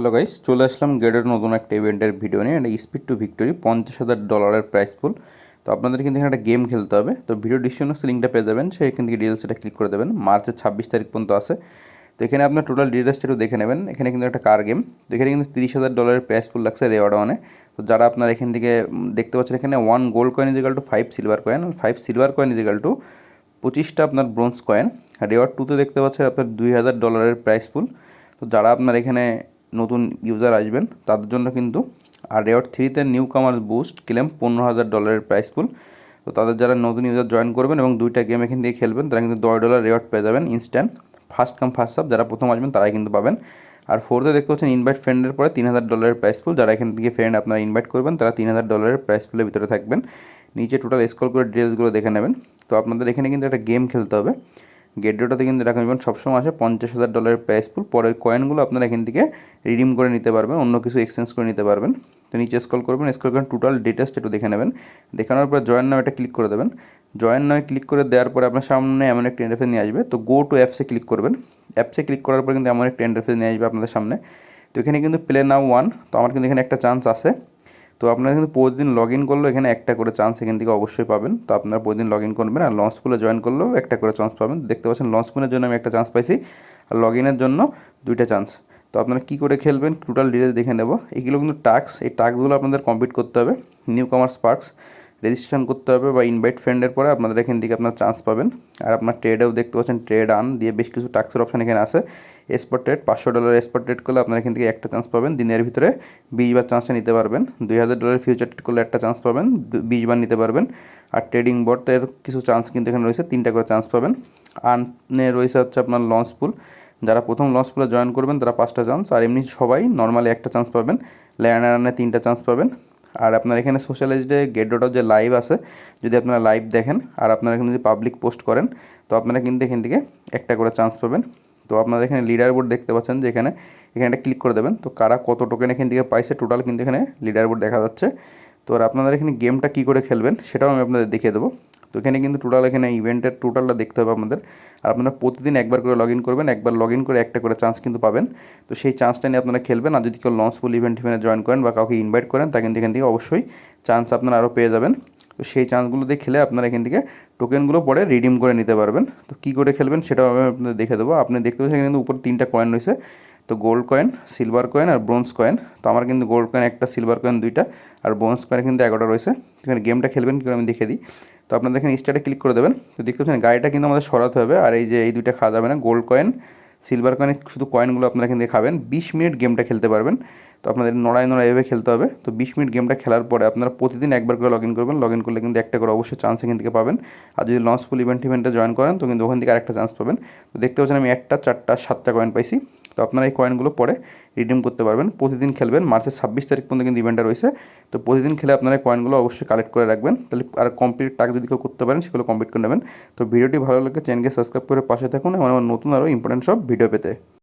Hello guys, চলে আসলাম গেটের নতুন একটা ইভেন্টের ভিডিও নিয়ে। এটা স্পিড টু ভিক্টোরি $50,000 প্রাইস পুল। তো আপনাদের কিন্তু এখানে একটা গেম খেলতে হবে। তো ভিডিও ডিসক্রিপশনে লিঙ্কটা পেয়ে যাবেন, সেখান থেকে ডিটেলসটা ক্লিক করে দেবেন। মার্চের 26 তারিখ পর্যন্ত আছে। তো এখানে আপনার টোটাল ডিটেলসটা একটু দেখে নেবেন। এখানে কিন্তু একটা কার গেম। তো এখানে কিন্তু $30,000 প্রাইস পুল লাগছে রেওয়ার্ড ওয়ানে। তো যারা আপনার এখান থেকে দেখতে পাচ্ছেন, এখানে 1 gold coin is equal to 5 silver coin, 5 silver coin is equal to 25টা আপনার ব্রোঞ্জ কয়েন। আর রেওয়ার্ড 2তে দেখতে পাচ্ছেন আপনার $2,000 প্রাইস পুল। তো যারা আপনার এখানে নতুন ইউজার আসবেন তাদের জন্য কিন্তু, আর রেওয়ার্ড 3তে নিউ কামার বুস্ট ক্লেম $15,000 প্রাইস পুল। তো তাদের যারা নতুন ইউজার জয়েন করবেন এবং দুইটা গেম এখান থেকে খেলবেন, তারা কিন্তু $10 রেওয়ার্ড পেয়ে যাবেন instant. First come first serve, যারা প্রথম আসবেন তারাই কিন্তু পাবেন। আর 4তে দেখতে পাচ্ছেন ইনভাইট ফ্রেন্ডের পরে $3,000 প্রাইস পুল। যারা এখান থেকে ফ্রেন্ড আপনারা ইনভাইট করবেন তারা $3,000 প্রাইস পুলের ভিতরে থাকবেন। নিচে টোটাল স্ক্রল করে ডিটেলসগুলো দেখে নেবেন। তো আপনাদের এখানে কিন্তু একটা গেম খেলতে হবে। গেট ডেটাতে কিন্তু রাখবেন সবসময় আসে $50,000 প্রাইস পুল। পরে ওই কয়েনগুলো আপনারা এখান থেকে রিডিম করে নিতে পারবেন, অন্য কিছু এক্সচেঞ্জ করে নিতে পারবেন। তো নিচে স্ক্রল করবেন, স্ক্রল করে টোটাল ডিটেলসটা একটু দেখে নেবেন। দেখানোর পর জয়েন নাও এটা ক্লিক করে দেবেন। জয়েন নাও ক্লিক করে দেওয়ার পরে আপনার সামনে এমন একটা ইন্টারফেস নিয়ে আসবে। তো গো টু অ্যাপসে ক্লিক করবেন। অ্যাপসে ক্লিক করার পর কিন্তু এমন একটা ইন্টারফেস নিয়ে আসবে আপনাদের সামনে। তো এখানে কিন্তু প্লে নাও 1। তো আমার কিন্তু এখানে একটা চান্স আছে। তো আপনারা কিন্তু প্রতিদিন লগ ইন করলেও এখানে একটা করে চান্স এখান থেকে অবশ্যই পাবেন। তো আপনারা প্রতিদিন লগ ইন করবেন, আর লঞ্চ পুলে জয়েন করলেও একটা করে চান্স পাবেন। দেখতে পাচ্ছেন লঞ্চ পুলের জন্য আমি একটা চান্স পাইছি, আর লগ ইনের জন্য 2টা চান্স। তো আপনারা কী করে খেলবেন টোটাল ডিটেলস দেখে নেব। এগুলো কিন্তু টাস্ক, এই টাস্কগুলো আপনাদের কমপ্লিট করতে হবে। নিউ কামার স্পার্কস রেজিস্ট্রেশন করতে হবে বা ইনভাইট ফ্রেন্ডের পরে আপনাদের এখান থেকে আপনার চান্স পাবেন। আর আপনার ট্রেডেও দেখতে পাচ্ছেন ট্রেড আন দিয়ে বেশ কিছু টাস্কের অপশন এখানে আছে। এক্সপার্ট ট্রেড $500 এক্সপার্ট ট্রেড করলে আপনার এখান থেকে একটা চান্স পাবেন। দিনের ভিতরে 20 বার চান্সটা নিতে পারবেন। $2,000 ফিউচার ট্রেড করলে একটা চান্স পাবেন, 20 বার নিতে পারবেন। আর ট্রেডিং বটের কিছু চান্স কিন্তু এখানে রয়েছে, 3টা করে চান্স পাবেন। আর্নে রয়েছে হচ্ছে আপনার লঞ্চ পুল। যারা প্রথম লঞ্চ পুলে জয়েন করবেন তারা 5টা চান্স, আর এমনি সবাই নর্মালি একটা চান্স পাবেন। ল্যান্ডারে 3টা চান্স পাবেন। আর আপনার এখানে সোশ্যালাইজডে গেট ডটার যে লাইভ আছে, যদি আপনারা লাইভ দেখেন আর আপনারা এখানে যদি পাবলিক পোস্ট করেন, তো আপনারা কিন্তু এখান থেকে একটা করে চান্স পাবেন। তো আপনারা এখানে লিডার বোর্ড দেখতে পাচ্ছেন যে এখানে একটা ক্লিক করে দেবেন। তো কারা কত টোকেন এখান থেকে পাইছে টোটাল কিন্তু এখানে লিডার বোর্ড দেখা যাচ্ছে। তো আর আপনাদের এখানে গেমটা কী করে খেলবেন সেটাও আমি আপনাদের দেখিয়ে দেবো। তো এখানে কিন্তু টোটাল এখানে ইভেন্টের টোটালটা দেখতে হবে আপনাদের। আর আপনারা প্রতিদিন একবার করে লগ ইন করবেন, একবার লগ ইন করে একটা করে চান্স কিন্তু পাবেন। তো সেই চান্সটা নিয়ে আপনারা খেলবেন। আর যদি কেউ লঞ্চ ফুল ইভেন্ট জয়েন করেন বা কাউকে ইনভাইট করেন, তা কিন্তু এখান থেকে অবশ্যই চান্স আপনারা আরও পেয়ে যাবেন। তো সেই চান্সগুলো দিয়ে খেলে আপনারা এখান থেকে টোকেনগুলো পরে রিডিম করে নিতে পারবেন। তো কী করে খেলবেন সেটাও আমি আপনাদের দেখে দেবো। আপনি দেখতে পাচ্ছেন এখানে কিন্তু উপরে 3টা কয়েন রয়েছে। তো গোল্ড কয়েন, সিলভার কয়েন আর ব্রোঞ্জ কয়েন। তো আমার কিন্তু গোল্ড কয়েন একটা, সিলভার কয়েন 2টা, আর ব্রোঞ্জ কয়েন কিন্তু 11টা রয়েছে। এখানে গেমটা খেলবেন কী করে আমি দেখিয়ে দিই। তো আপনাদের এখানে স্টার্টে ক্লিক করে দেবেন। তো দেখতে পাচ্ছেন গাড়িটা কিন্তু আমাদের সরাতে হবে, আর এই যে এই 2টা খাওয়া যাবে না। গোল্ড কয়েন, সিলভার কয়েনের শুধু কয়েনগুলো আপনারা এখান থেকে খাবেন। 20 মিনিট গেমটা খেলতে পারবেন। তো আপনাদের নড়ায় নড়ায় এভাবে খেলতে হবে। তো 20 মিনিট গেমটা খেলার পরে আপনারা প্রতিদিন একবার করে লগ ইন করবেন। লগ ইন করলে কিন্তু একটা করে অবশ্যই চান্স এখান থেকে পাবেন। আর যদি লঞ্চ ফুল ইভেন্টে জয়েন করেন, তো কিন্তু ওখান থেকে আরেকটা চান্স পাবেন। তো দেখতে পাচ্ছেন আমি 1টা, 4টা, 7টা কয়েন পাইছি। তো আপনারা এই কয়েনগুলো পরে রিডিম করতে পারবেন। প্রতিদিন খেলবেন। মার্চের 26 তারিখ পর্যন্ত কিন্তু ইভেন্টটা রয়েছে। তো প্রতিদিন খেলে আপনারা কয়েনগুলো অবশ্যই কালেক্ট করে রাখবেন। তাহলে আর কমপ্লিট টাস্ক যদি কেউ করতে পারেন সেগুলো কমপ্লিট করে নেবেন। তো ভিডিওটি ভালো লাগলে চ্যানেলকে সাবস্ক্রাইব করে পাশে থাকুন এবং আমার নতুন আরও ইম্পর্টেন্ট সব ভিডিও পেতে।